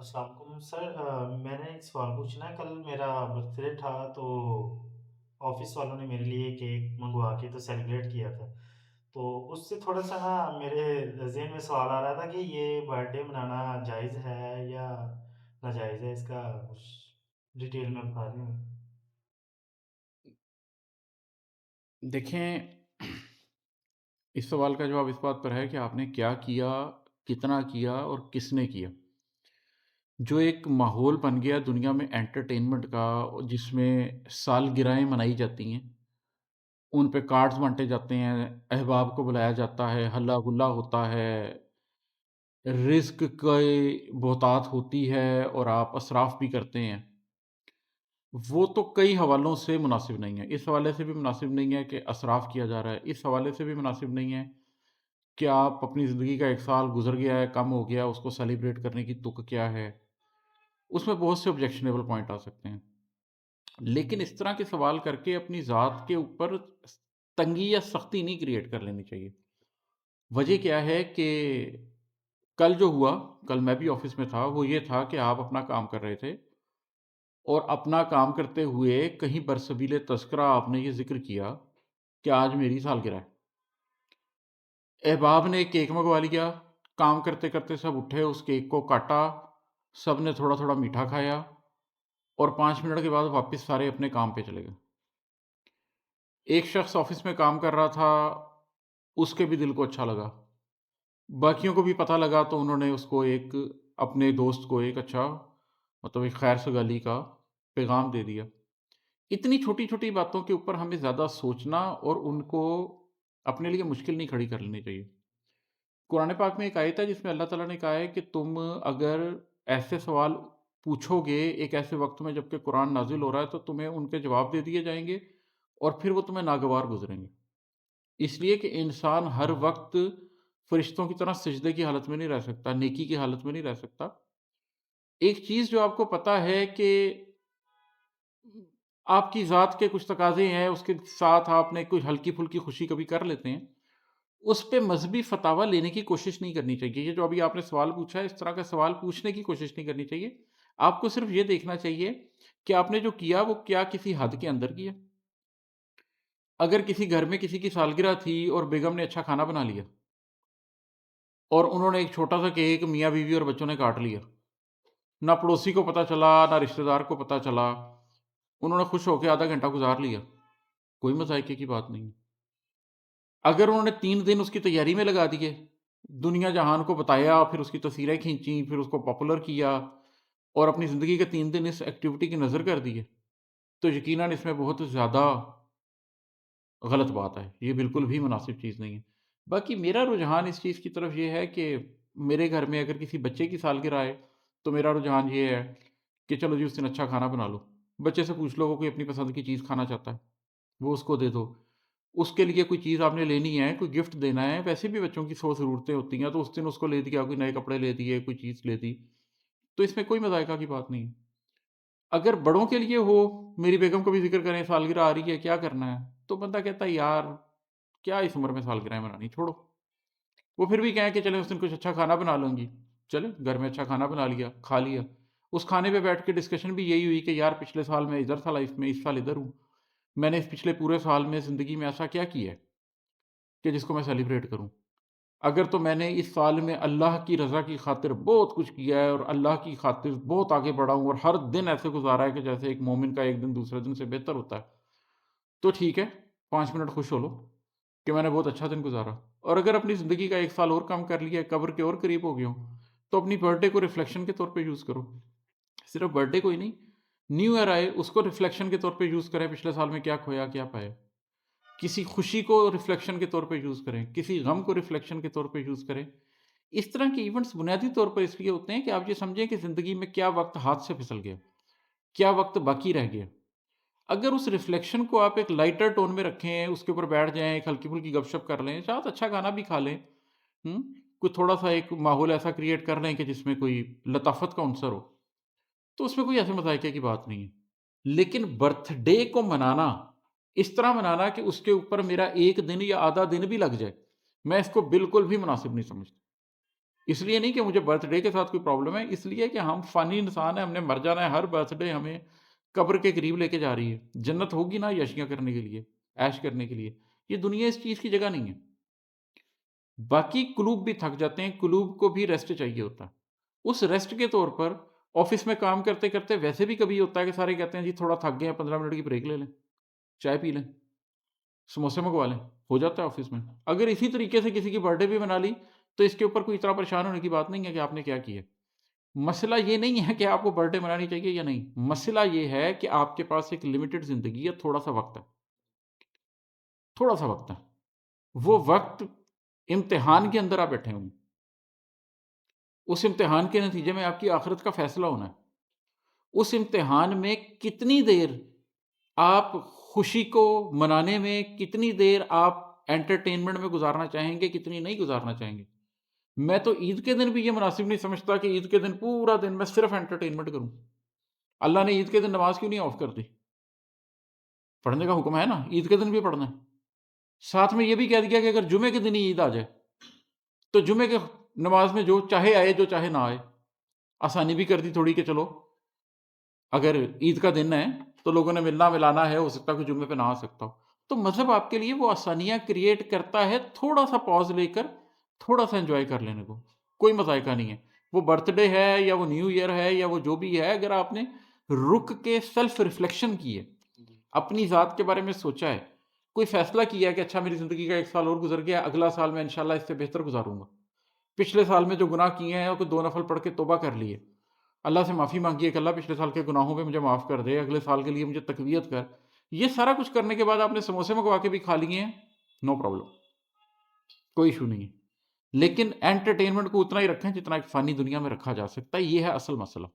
السلام علیکم سر، میں نے ایک سوال پوچھنا ہے۔ کل میرا برتھ ڈے تھا تو آفس والوں نے میرے لیے کیک منگوا کے تو سیلیبریٹ کیا تھا۔ تو اس سے تھوڑا سا نا میرے ذہن میں سوال آ رہا تھا کہ یہ برتھ ڈے منانا جائز ہے یا ناجائز ہے، اس کا کچھ ڈیٹیل میں بتا دیں۔ دیکھیں، اس سوال کا جواب اس بات پر ہے کہ آپ نے کیا کیا، کتنا کیا اور کس نے کیا۔ جو ایک ماحول بن گیا دنیا میں انٹرٹینمنٹ کا، جس میں سالگرہیں منائی جاتی ہیں، ان پہ کارڈز بانٹے جاتے ہیں، احباب کو بلایا جاتا ہے، ہلا گلا ہوتا ہے، رزق کی بہتات ہوتی ہے اور آپ اسراف بھی کرتے ہیں، وہ تو کئی حوالوں سے مناسب نہیں ہے۔ اس حوالے سے بھی مناسب نہیں ہے کہ اسراف کیا جا رہا ہے، اس حوالے سے بھی مناسب نہیں ہے کہ آپ اپنی زندگی کا ایک سال گزر گیا ہے، کم ہو گیا، اس کو سیلیبریٹ کرنے کی تک کیا ہے۔ اس میں بہت سے آبجیکشنیبل پوائنٹ آ سکتے ہیں، لیکن اس طرح کے سوال کر کے اپنی ذات کے اوپر تنگی یا سختی نہیں کریٹ کر لینی چاہیے۔ وجہ کیا ہے کہ کل جو ہوا، کل میں بھی آفس میں تھا، وہ یہ تھا کہ آپ اپنا کام کر رہے تھے اور اپنا کام کرتے ہوئے کہیں برسبیل تذکرہ آپ نے یہ ذکر کیا کہ آج میری سالگرہ ہے۔ احباب نے کیک منگوا لیا، کام کرتے کرتے سب اٹھے، اس کیک کو کاٹا، سب نے تھوڑا تھوڑا میٹھا کھایا اور 5 منٹ کے بعد واپس سارے اپنے کام پہ چلے گئے۔ ایک شخص آفس میں کام کر رہا تھا، اس کے بھی دل کو اچھا لگا، باقیوں کو بھی پتہ لگا تو انہوں نے اس کو ایک اپنے دوست کو ایک اچھا مطلب ایک خیر سگالی کا پیغام دے دیا۔ اتنی چھوٹی چھوٹی باتوں کے اوپر ہمیں زیادہ سوچنا اور ان کو اپنے لیے مشکل نہیں کھڑی کر لینی چاہیے۔ قرآن پاک میں ایک آیت ہے جس میں اللہ تعالیٰ نے کہا ہے کہ تم اگر ایسے سوال پوچھو گے ایک ایسے وقت میں جب کہ قرآن نازل ہو رہا ہے، تو تمہیں ان کے جواب دے دیے جائیں گے اور پھر وہ تمہیں ناگوار گزریں گے۔ اس لیے کہ انسان ہر وقت فرشتوں کی طرح سجدے کی حالت میں نہیں رہ سکتا، نیکی کی حالت میں نہیں رہ سکتا۔ ایک چیز جو آپ کو پتہ ہے کہ آپ کی ذات کے کچھ تقاضے ہیں، اس کے ساتھ آپ نے کوئی ہلکی پھلکی خوشی کبھی کر لیتے ہیں، اس پہ مذہبی فتاویٰ لینے کی کوشش نہیں کرنی چاہیے۔ یہ جو ابھی آپ نے سوال پوچھا ہے، اس طرح کا سوال پوچھنے کی کوشش نہیں کرنی چاہیے۔ آپ کو صرف یہ دیکھنا چاہیے کہ آپ نے جو کیا وہ کیا کسی حد کے اندر کیا۔ اگر کسی گھر میں کسی کی سالگرہ تھی اور بیگم نے اچھا کھانا بنا لیا اور انہوں نے ایک چھوٹا سا کیک میاں بیوی اور بچوں نے کاٹ لیا، نہ پڑوسی کو پتہ چلا نہ رشتہ دار کو پتہ چلا، انہوں نے خوش ہو کے آدھا گھنٹہ گزار لیا، کوئی مذائقے کی بات نہیں۔ اگر انہوں نے 3 دن اس کی تیاری میں لگا دیے، دنیا جہان کو بتایا، پھر اس کی تصویریں کھینچیں، پھر اس کو پاپولر کیا اور اپنی زندگی کے 3 دن اس ایکٹیویٹی کی نظر کر دیے، تو یقیناً اس میں بہت زیادہ غلط بات ہے، یہ بالکل بھی مناسب چیز نہیں ہے۔ باقی میرا رجحان اس چیز کی طرف یہ ہے کہ میرے گھر میں اگر کسی بچے کی سالگرہ آئے تو میرا رجحان یہ ہے کہ چلو جی اس دن اچھا کھانا بنا لو، بچے سے پوچھ لو وہ کوئی اپنی پسند کی چیز کھانا چاہتا ہے، وہ اس کو دے دو۔ اس کے لیے کوئی چیز آپ نے لینی ہے، کوئی گفٹ دینا ہے، ویسے بھی بچوں کی 100 ضرورتیں ہوتی ہیں، تو اس دن اس کو لے دیا، کوئی نئے کپڑے لے دیے، کوئی چیز لے دی، تو اس میں کوئی مذائقہ کی بات نہیں ہے۔ اگر بڑوں کے لیے ہو، میری بیگم کو بھی ذکر کریں سالگرہ آ رہی ہے کیا کرنا ہے، تو بندہ کہتا ہے یار کیا اس عمر میں سالگرہیں منانی، چھوڑو۔ وہ پھر بھی کہیں کہ چلیں اس دن کچھ اچھا کھانا بنا لوں گی، چلیں گھر میں اچھا کھانا بنا لیا، کھا لیا۔ اس کھانے پہ بیٹھ کے ڈسکشن بھی یہی ہوئی کہ یار پچھلے سال میں ادھر تھا لائف میں، اس سال ادھر ہوں، میں نے اس پچھلے پورے سال میں زندگی میں ایسا کیا کیا ہے کہ جس کو میں سیلیبریٹ کروں۔ اگر تو میں نے اس سال میں اللہ کی رضا کی خاطر بہت کچھ کیا ہے اور اللہ کی خاطر بہت آگے بڑھا ہوں اور ہر دن ایسے گزارا ہے کہ جیسے ایک مومن کا ایک دن دوسرے دن سے بہتر ہوتا ہے، تو ٹھیک ہے، 5 منٹ خوش ہو لو کہ میں نے بہت اچھا دن گزارا۔ اور اگر اپنی زندگی کا ایک سال اور کم کر لیا ہے، قبر کے اور قریب ہو گیا ہوں، تو اپنی برتھ ڈے کو ریفلیکشن کے طور پہ یوز کرو۔ صرف برتھ ڈے کو ہی نہیں، نیو ایئر آئے اس کو ریفلیکشن کے طور پہ یوز کریں، پچھلے سال میں کیا کھویا کیا پایا۔ کسی خوشی کو ریفلیکشن کے طور پہ یوز کریں، کسی غم کو ریفلیکشن کے طور پہ یوز کریں۔ اس طرح کے ایونٹس بنیادی طور پر اس لیے ہوتے ہیں کہ آپ یہ سمجھیں کہ زندگی میں کیا وقت ہاتھ سے پھسل گیا، کیا وقت باقی رہ گیا۔ اگر اس ریفلیکشن کو آپ ایک لائٹر ٹون میں رکھیں، اس کے اوپر بیٹھ جائیں، ایک ہلکی پھلکی گپ شپ کر لیں، شاید اچھا کھانا بھی کھا لیں، کوئی تھوڑا سا ایک ماحول ایسا کریٹ کر لیں کہ جس میں کوئی لطافت کا عنصر ہو، تو اس میں کوئی ایسے مذائقے کی بات نہیں ہے۔ لیکن برتھ ڈے کو منانا، اس طرح منانا کہ اس کے اوپر میرا ایک دن یا آدھا دن بھی لگ جائے، میں اس کو بالکل بھی مناسب نہیں سمجھتا۔ اس لیے نہیں کہ مجھے برتھ ڈے کے ساتھ کوئی پرابلم ہے، اس لیے کہ ہم فانی انسان ہیں، ہم نے مر جانا ہے، ہر برتھ ڈے ہمیں قبر کے قریب لے کے جا رہی ہے۔ جنت ہوگی نا یشیاں کرنے کے لیے، عیش کرنے کے لیے، یہ دنیا اس چیز کی جگہ نہیں ہے۔ باقی قلوب بھی تھک جاتے ہیں، قلوب کو بھی ریسٹ چاہیے ہوتا ہے۔ اس ریسٹ کے طور پر آفس میں کام کرتے کرتے ویسے بھی کبھی ہوتا ہے کہ سارے کہتے ہیں جی تھوڑا تھک گئے ہیں، 15 منٹ کی بریک لے لیں، چائے پی لیں، سموسے منگوا لیں، ہو جاتا ہے آفس میں۔ اگر اسی طریقے سے کسی کی برتھ ڈے بھی منا لی تو اس کے اوپر کوئی اتنا پریشان ہونے کی بات نہیں ہے کہ آپ نے کیا کیا۔ مسئلہ یہ نہیں ہے کہ آپ کو برتھ ڈے منانی چاہیے یا نہیں، مسئلہ یہ ہے کہ آپ کے پاس ایک لمیٹڈ زندگی ہے، تھوڑا سا وقت ہے، تھوڑا سا وقت ہے، وہ وقت امتحان کے اندر آپ بیٹھے ہوئے ہیں۔ اس امتحان کے نتیجے میں آپ کی آخرت کا فیصلہ ہونا ہے۔ اس امتحان میں کتنی دیر آپ خوشی کو منانے میں، کتنی دیر آپ انٹرٹینمنٹ میں گزارنا چاہیں گے، کتنی نہیں گزارنا چاہیں گے۔ میں تو عید کے دن بھی یہ مناسب نہیں سمجھتا کہ عید کے دن پورا دن میں صرف انٹرٹینمنٹ کروں۔ اللہ نے عید کے دن نماز کیوں نہیں آف کر دی؟ پڑھنے کا حکم ہے نا، عید کے دن بھی پڑھنا ہے۔ ساتھ میں یہ بھی کہہ دیا کہ اگر جمعے کے دن ہی عید آ جائے تو جمعے کے نماز میں جو چاہے آئے جو چاہے نہ آئے، آسانی بھی کر دی تھوڑی کہ چلو اگر عید کا دن ہے تو لوگوں نے ملنا ملانا ہے، ہو سکتا ہے کہ جمعے پہ نہ آ سکتا ہو۔ تو مذہب آپ کے لیے وہ آسانیاں کریٹ کرتا ہے، تھوڑا سا پاز لے کر تھوڑا سا انجوائے کر لینے کو، کوئی مذائقہ نہیں ہے۔ وہ برتھ ڈے ہے یا وہ نیو ایئر ہے یا وہ جو بھی ہے، اگر آپ نے رک کے سیلف ریفلیکشن کی ہے، اپنی ذات کے بارے میں سوچا ہے، کوئی فیصلہ کیا ہے کہ اچھا میری زندگی کا 1 سال اور گزر گیا، اگلا سال میں انشاءاللہ اس سے بہتر گزاروں گا، پچھلے سال میں جو گناہ کیے ہیں کوئی 2 نفل پڑھ کے توبہ کر لیے، اللہ سے معافی مانگی ہے کہ اللہ پچھلے سال کے گناہوں پہ مجھے معاف کر دے، اگلے سال کے لیے مجھے تقویت کر۔ یہ سارا کچھ کرنے کے بعد آپ نے سموسے منگوا کے بھی کھا لیے ہیں، نو پرابلم، کوئی ایشو نہیں ہے۔ لیکن انٹرٹینمنٹ کو اتنا ہی رکھیں جتنا ایک فانی دنیا میں رکھا جا سکتا ہے، یہ ہے اصل مسئلہ۔